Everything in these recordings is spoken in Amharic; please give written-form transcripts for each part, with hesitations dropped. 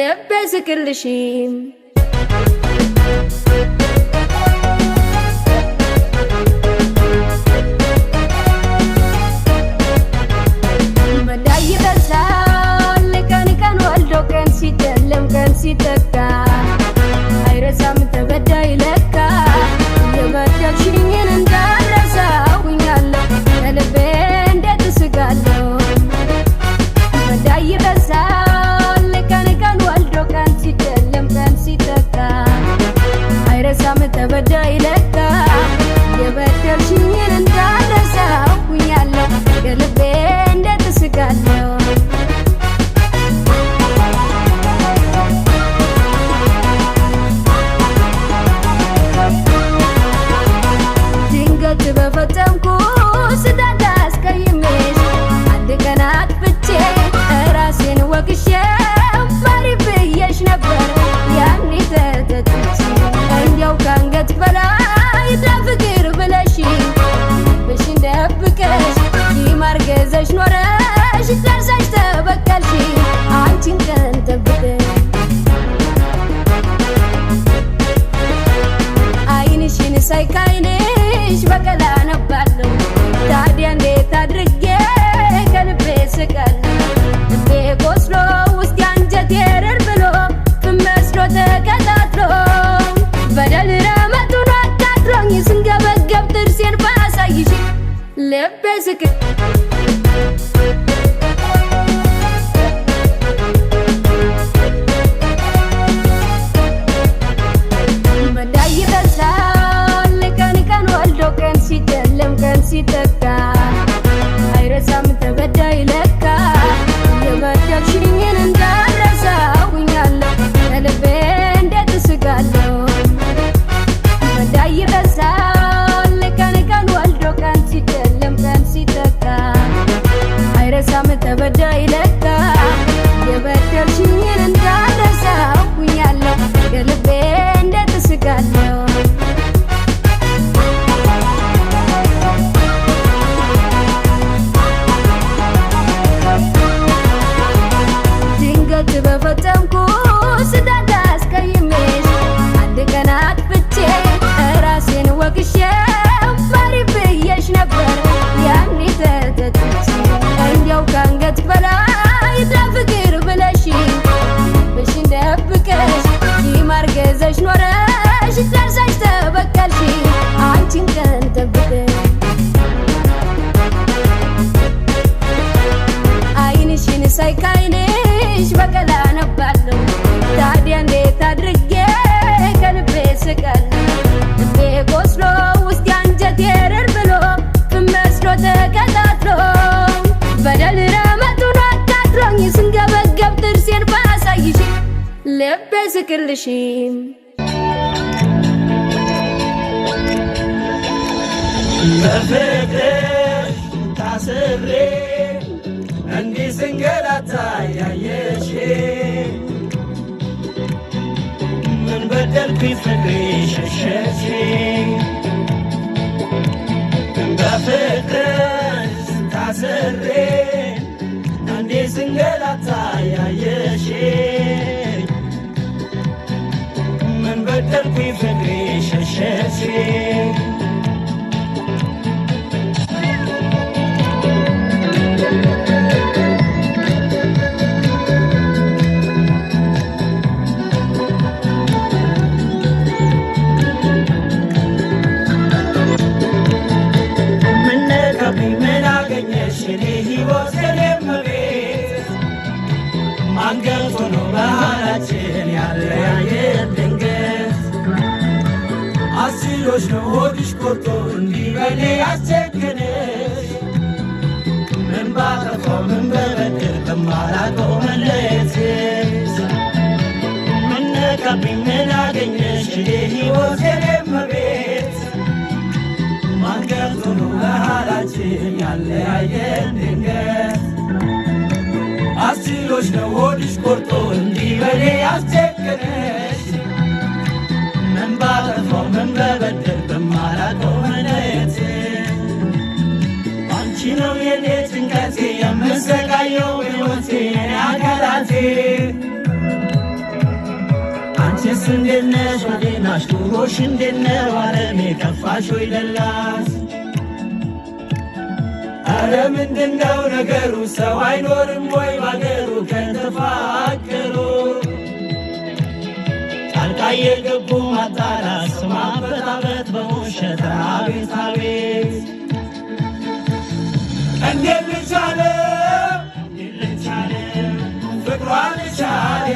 ልቤ ስቅልሽም በዳይ ረሳል ቀን ቀን ወልዶ ቀን ሲጨልም ቀን ሲተካ አይረሳም ተበዳይ ለካ የበደልሽኝን እንዳረሳውኛለሁ ከልቤ እንዴት እስጋለሁ በዳይ ረሳል ቀን ቀን ወልዶ ቀን ሲጨልም ቀን ሲተካ አይረሳም ተበዳይ ለካ የበደልሽኝን እንዳረሳውኛለሁ ከልቤ እንዴት እስጋለሁ ድንገት በፈጸምኩ ስህተት አስቀይሜሽ አንድ ቀን አጥፍቼ ራሴን ወቅሼ ማሪ ብዬሽ ነበር ያኔ ተተትቼ እንዲያው ከአንገት በላይ ለፍቅር ብለሽ ልብሽን ደብቀሽ ይማርገዘሽ ኖረሽ ደርሰሽ ተበቀልሽ አንቺን ቀን ጠብቀሽ አይንሽን ሳይ ከዓይንሽ በቀል አነባለሁ ታዲያ እንዴት አድርጌ ከልቤ ስቃለሁ ልቤ ቆስሎ ውስጥ አንጀቴ እርር ብሎ መስሎ ተቀጣጥሎ በደል ረመጡን አቃጥሎኝ ስንገበገብ ጥርሴን ባሳይሽ ልቤ ስቅል በዳይ ረሳል ቀን ቀን ወልዶ ቀን ሲጨልም ቀን ሲተካ አይረሳም ተበዳይ ለካ የበደልሽኝን እንዳረሳውኛለሁ ከልቤ እንዴት እስጋለሁ በዳይ ረሳል ቀን ቀን ወልዶ ቀን ሲጨልም ቀን ሲተካ አይረሳም ተበዳይ ለካ የበደልሽኝን እንዳረሳውኛለሁ ከልቤ እንዴት እስጋለሁ ድንገት በፈጸምኩ ስህተት አስቀይሜሽ አንድ ቀን አጥፍቼ ራሴን ወቅሼ ማሪ ብዬሽ ነበር ያኔ ተተትቼ እንዲያው ከአንገት በላይ ለፍቅር ብለሽ ልብሽን ደብቀሽ ይማርገዘሽ ኖረሽ ደርሰሽ ተበቀልሽ አንቺን ቀን ጠብቀሽ አይንሽን ሳይ ከዓይንሽ በቀል አነባለሁ ታዲያ እንዴት አድርጌ ከልቤ ስቃለሁ ልቤ ቆስሎ ውስጥ አንጀቴ እርር ብሎ መስሎ ተቀጣጥሎ በደል ረመጡን አቃጥሎኝ ስንገበገብ ጥርሴን ባሳይሽ ልቤ ስቅልሽም በፍቅርሽ ታስሬ እንዲህ ስንገላታ ያየሽ ምን በደልኩኝ ፍቅሬ ሸሸሽ በፍቅርሽ ታስሬ እንዲህ ስንገላታ ያየሽ ምን በደልኩኝ ፍቅሬ ሸሸሽ አንገቱ ነው ባህላችን ያለያየን ድንገት አስሎሽ ነው ሆድሽ ቆርጦ እንዲበሌ ያስቸገረሽ ምን ባጠፋው ምን በበደል በማላውቀው መለየትሽ ምን ነካብኝ ምን አገኘሽ ሕይወት የሌመቤት አንገቱ ነው ባህላችን ያለያየን ድንገት አስሎሽ ነው ሆድሽ ቆርጦ እንዲበሌ ያስቸገረሽ ምን ባጠፋው ምን በበደል በማላውቀው መለየት አንቺ ነው የኔ ጭንቀቴ የምሰቃየው ሕይወቴ የኔ አካላቴ አንቺስ እንዴት ነሽ ወዴናሽ ኑሮሽ እንዴት ነው ዓለሜ ከፋሽ ወይ ደላስ አረ ምንድነው ነገሩ ሰው አይኖርም ወይ ባገሩ ከተፋቀሩ ጣልቃ የገቡ ማጣላት ስም ማበጣበጥ በውሸት አቤት አቤት እንዴት ልቻለ ፍቅሯን ልቻለ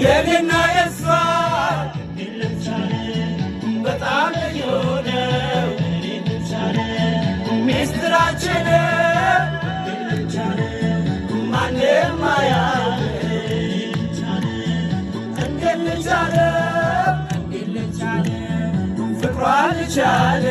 የኔና የሷ በጣም ልዩ ነው ሚስጥራችን ማንም አያውቅ እንዴት ልቻለ ፍቅሯን ልቻለ